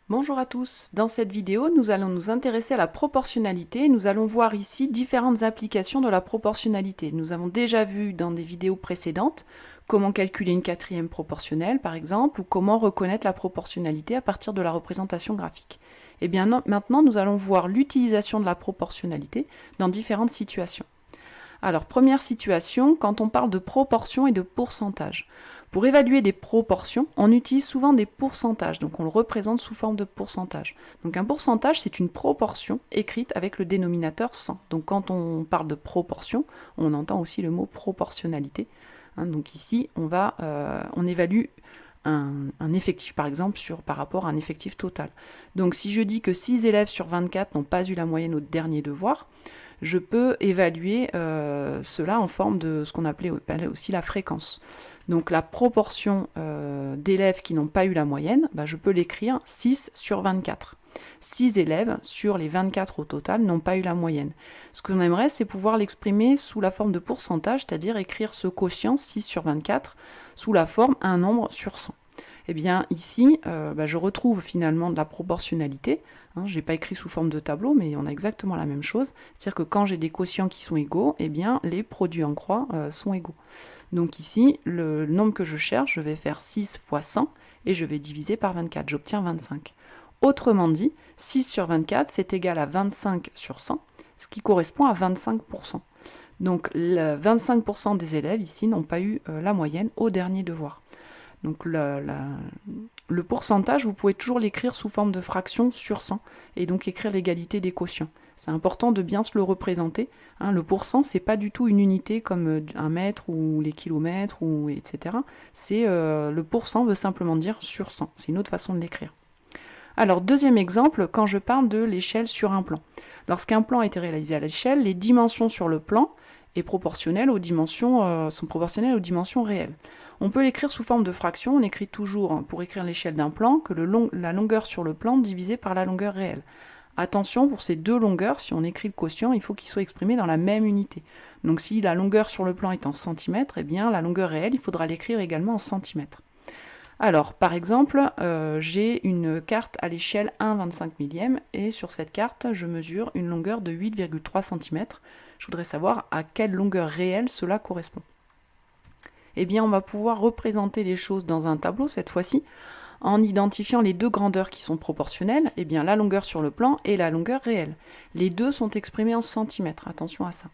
Bonjour à tous, dans cette vidéo nous allons nous intéresser à la proportionnalité. Nous allons voir ici différentes applications de la proportionnalité. Nous avons déjà vu dans des vidéos précédentes comment calculer une quatrième proportionnelle par exemple, ou comment reconnaître la proportionnalité à partir de la représentation graphique. Et bien maintenant nous allons voir l'utilisation de la proportionnalité dans différentes situations. Alors, première situation, quand on parle de proportion et de pourcentage. Pour évaluer des proportions, on utilise souvent des pourcentages, donc on le représente sous forme de pourcentage. Donc un pourcentage, c'est une proportion écrite avec le dénominateur 100. Donc quand on parle de proportion, on entend aussi le mot proportionnalité. Donc ici, on évalue un effectif, par exemple, par rapport à un effectif total. Donc si je dis que 6 élèves sur 24 n'ont pas eu la moyenne au dernier devoir, je peux évaluer cela en forme de ce qu'on appelait aussi la fréquence. Donc la proportion d'élèves qui n'ont pas eu la moyenne, je peux l'écrire 6 sur 24. 6 élèves sur les 24 au total n'ont pas eu la moyenne. Ce qu'on aimerait, c'est pouvoir l'exprimer sous la forme de pourcentage, c'est-à-dire écrire ce quotient 6 sur 24 sous la forme un nombre sur 100. Eh bien ici, je retrouve finalement de la proportionnalité. Je n'ai pas écrit sous forme de tableau, mais on a exactement la même chose. C'est-à-dire que quand j'ai des quotients qui sont égaux, eh bien les produits en croix sont égaux. Donc ici, le nombre que je cherche, je vais faire 6 fois 100 et je vais diviser par 24. J'obtiens 25. Autrement dit, 6 sur 24, c'est égal à 25 sur 100, ce qui correspond à 25%. Donc 25% des élèves ici n'ont pas eu la moyenne au dernier devoir. Donc le pourcentage, vous pouvez toujours l'écrire sous forme de fraction sur 100 et donc écrire l'égalité des quotients. C'est important de bien se le représenter. Le pourcent, c'est pas du tout une unité comme un mètre ou les kilomètres, etc. Le pourcent veut simplement dire sur 100. C'est une autre façon de l'écrire. Alors, deuxième exemple, quand je parle de l'échelle sur un plan. Lorsqu'un plan a été réalisé à l'échelle, les dimensions sur le plan sont proportionnelles aux dimensions réelles. On peut l'écrire sous forme de fraction. On écrit toujours, pour écrire l'échelle d'un plan, que la longueur sur le plan divisée par la longueur réelle. Attention, pour ces deux longueurs, si on écrit le quotient, il faut qu'il soit exprimé dans la même unité. Donc si la longueur sur le plan est en centimètres, eh bien la longueur réelle, il faudra l'écrire également en centimètres. Alors, par exemple, j'ai une carte à l'échelle 1/25 millième et sur cette carte, je mesure une longueur de 8,3 cm. Je voudrais savoir à quelle longueur réelle cela correspond. Eh bien, on va pouvoir représenter les choses dans un tableau cette fois-ci en identifiant les deux grandeurs qui sont proportionnelles, eh bien la longueur sur le plan et la longueur réelle. Les deux sont exprimés en centimètres, attention à ça.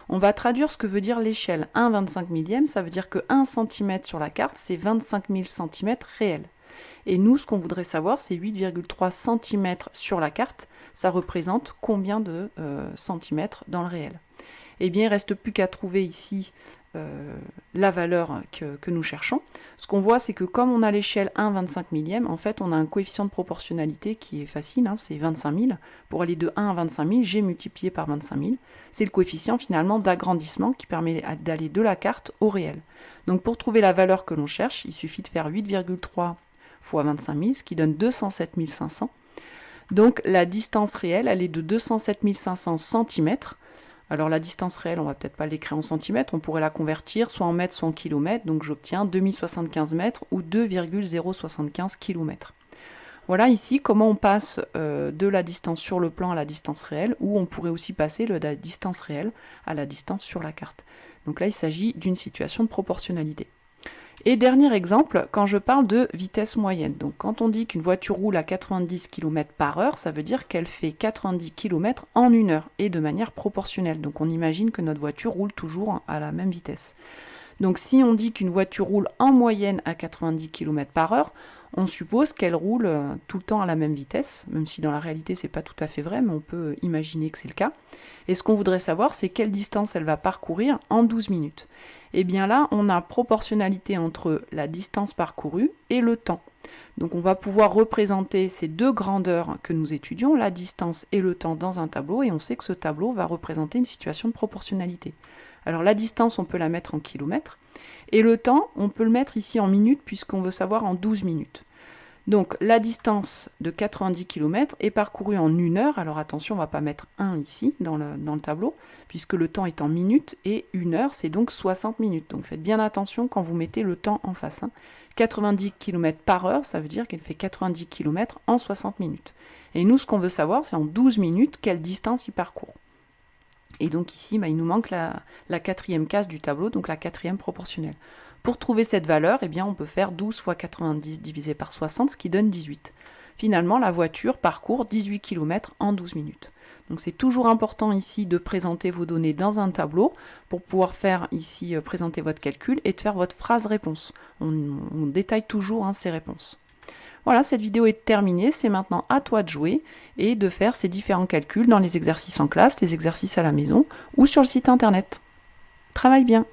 On va traduire ce que veut dire l'échelle 1/25 millième, ça veut dire que 1 cm sur la carte, c'est 25 000 cm réels. Et nous, ce qu'on voudrait savoir, c'est 8,3 cm sur la carte, ça représente combien de centimètres dans le réel. Eh bien, il ne reste plus qu'à trouver ici la valeur que nous cherchons. Ce qu'on voit, c'est que comme on a l'échelle 1/25 millième, en fait, on a un coefficient de proportionnalité qui est facile, c'est 25 000. Pour aller de 1 à 25 000, j'ai multiplié par 25 000. C'est le coefficient finalement d'agrandissement qui permet d'aller de la carte au réel. Donc pour trouver la valeur que l'on cherche, il suffit de faire 8,3 fois 25 000, ce qui donne 207 500. Donc la distance réelle, elle est de 207 500 cm. Alors la distance réelle, on va peut-être pas l'écrire en centimètres, on pourrait la convertir soit en mètres, soit en kilomètres, donc j'obtiens 2075 mètres ou 2,075 km. Voilà ici comment on passe de la distance sur le plan à la distance réelle, ou on pourrait aussi passer de la distance réelle à la distance sur la carte. Donc là, il s'agit d'une situation de proportionnalité. Et dernier exemple, quand je parle de vitesse moyenne. Donc quand on dit qu'une voiture roule à 90 km/h, ça veut dire qu'elle fait 90 km en 1 heure, et de manière proportionnelle. Donc on imagine que notre voiture roule toujours à la même vitesse. Donc si on dit qu'une voiture roule en moyenne à 90 km/h, on suppose qu'elle roule tout le temps à la même vitesse, même si dans la réalité c'est pas tout à fait vrai, mais on peut imaginer que c'est le cas. Et ce qu'on voudrait savoir, c'est quelle distance elle va parcourir en 12 minutes. Et bien là, on a proportionnalité entre la distance parcourue et le temps. Donc on va pouvoir représenter ces deux grandeurs que nous étudions, la distance et le temps, dans un tableau, et on sait que ce tableau va représenter une situation de proportionnalité. Alors la distance, on peut la mettre en kilomètres, et le temps, on peut le mettre ici en minutes, puisqu'on veut savoir en 12 minutes. Donc la distance de 90 km est parcourue en 1 heure. Alors attention, on ne va pas mettre 1 ici dans le tableau, puisque le temps est en minutes, et 1 heure, c'est donc 60 minutes. Donc faites bien attention quand vous mettez le temps en face. 90 km par heure, ça veut dire qu'elle fait 90 km en 60 minutes. Et nous, ce qu'on veut savoir, c'est en 12 minutes, quelle distance il parcourt. Et donc ici, il nous manque la 4e case du tableau, donc la 4e proportionnelle. Pour trouver cette valeur, eh bien, on peut faire 12 fois 90 divisé par 60, ce qui donne 18. Finalement, la voiture parcourt 18 km en 12 minutes. Donc c'est toujours important ici de présenter vos données dans un tableau pour pouvoir faire ici présenter votre calcul et de faire votre phrase-réponse. On détaille toujours ces réponses. Voilà, cette vidéo est terminée, c'est maintenant à toi de jouer et de faire ces différents calculs dans les exercices en classe, les exercices à la maison ou sur le site internet. Travaille bien!